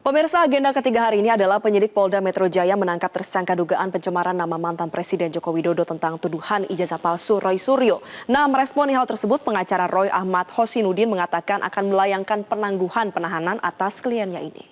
Pemirsa, agenda ketiga hari ini adalah penyidik Polda Metro Jaya menangkap tersangka dugaan pencemaran nama mantan Presiden Joko Widodo tentang tuduhan ijazah palsu Roy Suryo. Nah, meresponi hal tersebut, pengacara Roy Ahmad Hosinudin mengatakan akan melayangkan penangguhan penahanan atas kliennya ini.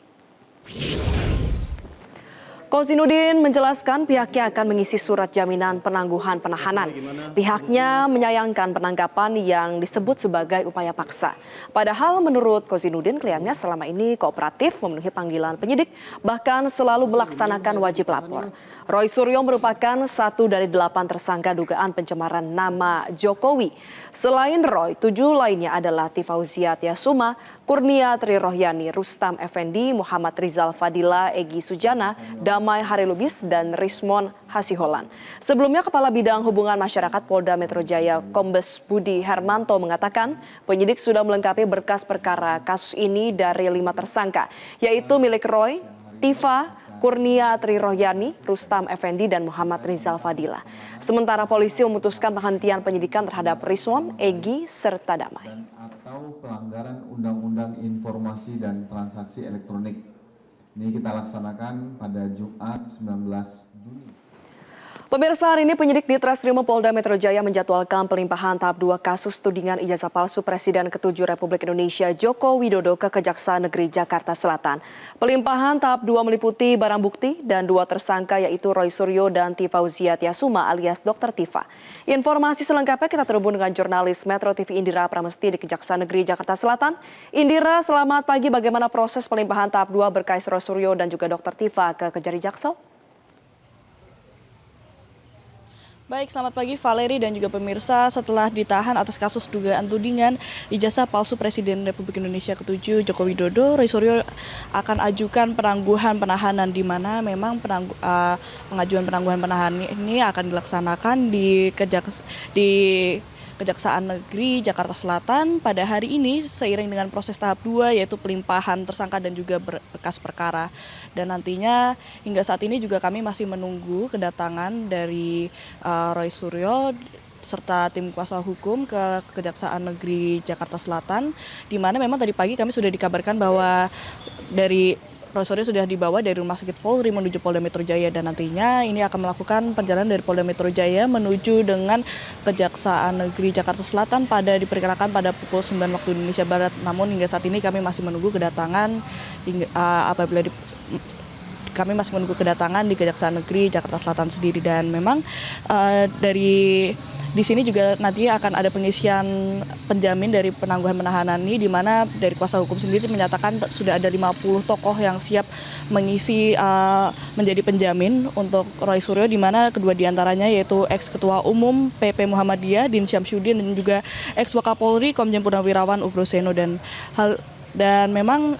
Hosinudin menjelaskan pihaknya akan mengisi surat jaminan penangguhan penahanan. Pihaknya menyayangkan penangkapan yang disebut sebagai upaya paksa. Padahal menurut Hosinudin, kliennya selama ini kooperatif memenuhi panggilan penyidik, bahkan selalu melaksanakan wajib lapor. Roy Suryo merupakan satu dari 8 tersangka dugaan pencemaran nama Jokowi. Selain Roy, 7 lainnya adalah Tifauzia Tiasuma, Kurnia Tri Rohyani, Rustam Effendi, Muhammad Rizal Fadila, Egy Sujana, Damai Harilubis, dan Rismon Hasiholan. Sebelumnya, Kepala Bidang Hubungan Masyarakat Polda Metro Jaya Kombes Budi Hermanto mengatakan penyidik sudah melengkapi berkas perkara kasus ini dari 5 tersangka, yaitu milik Roy, Tifa, Kurnia Tri Rohyani, Rustam Effendi, dan Muhammad Rizal Fadila. Sementara polisi memutuskan penghentian penyidikan terhadap Rismon, Egy, serta Damai. Atau pelanggaran Undang-Undang Informasi dan Transaksi Elektronik. Ini kita laksanakan pada Jumat 19 Juni. Pemirsa, hari ini penyidik di Treskrimum Polda Metro Jaya menjadwalkan pelimpahan tahap 2 kasus tudingan ijazah palsu Presiden ke-7 Republik Indonesia Joko Widodo ke Kejaksaan Negeri Jakarta Selatan. Pelimpahan tahap 2 meliputi barang bukti dan 2 tersangka yaitu Roy Suryo dan Tifauzia Tiasuma alias Dr. Tifa. Informasi selengkapnya kita terhubung dengan jurnalis Metro TV Indira Pramesti di Kejaksaan Negeri Jakarta Selatan. Indira, selamat pagi. Bagaimana proses pelimpahan tahap 2 berkais Roy Suryo dan juga Dr. Tifa ke Kejari Jaksel? Baik, selamat pagi Valeri dan juga pemirsa. Setelah ditahan atas kasus dugaan tudingan ijazah palsu Presiden Republik Indonesia ke-7 Joko Widodo, Roy Suryo akan ajukan penangguhan penahanan, di mana memang pengajuan penangguhan penahanan ini akan dilaksanakan di Kejaksaan Negeri Jakarta Selatan pada hari ini seiring dengan proses tahap 2 yaitu pelimpahan tersangka dan juga berkas perkara. Dan nantinya hingga saat ini juga kami masih menunggu kedatangan dari Roy Suryo serta tim kuasa hukum ke Kejaksaan Negeri Jakarta Selatan, di mana memang tadi pagi kami sudah dikabarkan bahwa dari Roy Suryo sudah dibawa dari Rumah Sakit Polri menuju Polda Metro Jaya, dan nantinya ini akan melakukan perjalanan dari Polda Metro Jaya menuju dengan Kejaksaan Negeri Jakarta Selatan diperkirakan pada pukul 9 waktu Indonesia Barat. Namun hingga saat ini kami masih menunggu kedatangan kami masih menunggu kedatangan di Kejaksaan Negeri Jakarta Selatan sendiri, dan memang di sini juga nanti akan ada pengisian penjamin dari penangguhan penahanan ini, di mana dari kuasa hukum sendiri menyatakan sudah ada 50 tokoh yang siap mengisi menjadi penjamin untuk Roy Suryo, di mana kedua diantaranya yaitu ex-ketua umum PP Muhammadiyah Din Syamsuddin dan juga ex-Wakapolri Komjen Purnawirawan Ugroseno, dan memang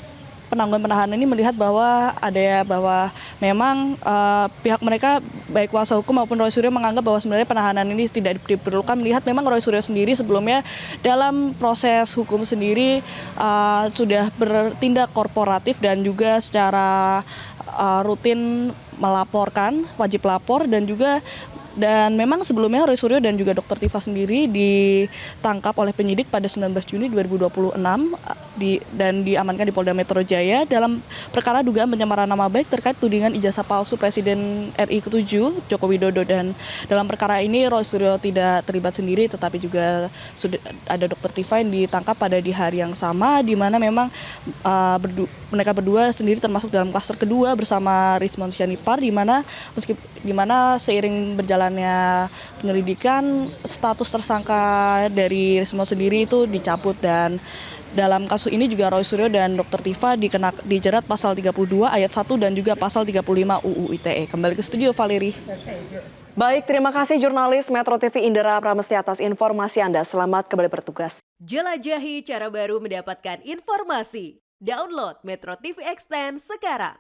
penangguhan penahanan ini melihat bahwa memang pihak mereka baik kuasa hukum maupun Roy Suryo menganggap bahwa sebenarnya penahanan ini tidak diperlukan, melihat memang Roy Suryo sendiri sebelumnya dalam proses hukum sendiri sudah bertindak korporatif dan juga secara rutin melaporkan, wajib lapor, dan memang sebelumnya Roy Suryo dan juga Dr. Tifa sendiri ditangkap oleh penyidik pada 19 Juni 2026 dan diamankan di Polda Metro Jaya dalam perkara dugaan pencemaran nama baik terkait tudingan ijazah palsu Presiden RI ke-7 Joko Widodo. Dan dalam perkara ini Roy Suryo tidak terlibat sendiri, tetapi juga sudah ada Dr. Tifa yang ditangkap pada di hari yang sama, di mana memang mereka berdua sendiri termasuk dalam klaster kedua bersama Rismon Syanipar, di mana seiring berjalannya penyelidikan status tersangka dari Rismon sendiri itu dicabut. Dan dalam kasus ini juga Roy Suryo dan Dr. Tifa dijerat pasal 32 ayat 1 dan juga pasal 35 UU ITE. Kembali ke studio, Valeri. Baik, terima kasih jurnalis Metro TV Indira Pramesti atas informasi Anda. Selamat kembali bertugas. Jelajahi cara baru mendapatkan informasi. Download Metro TV Extend sekarang.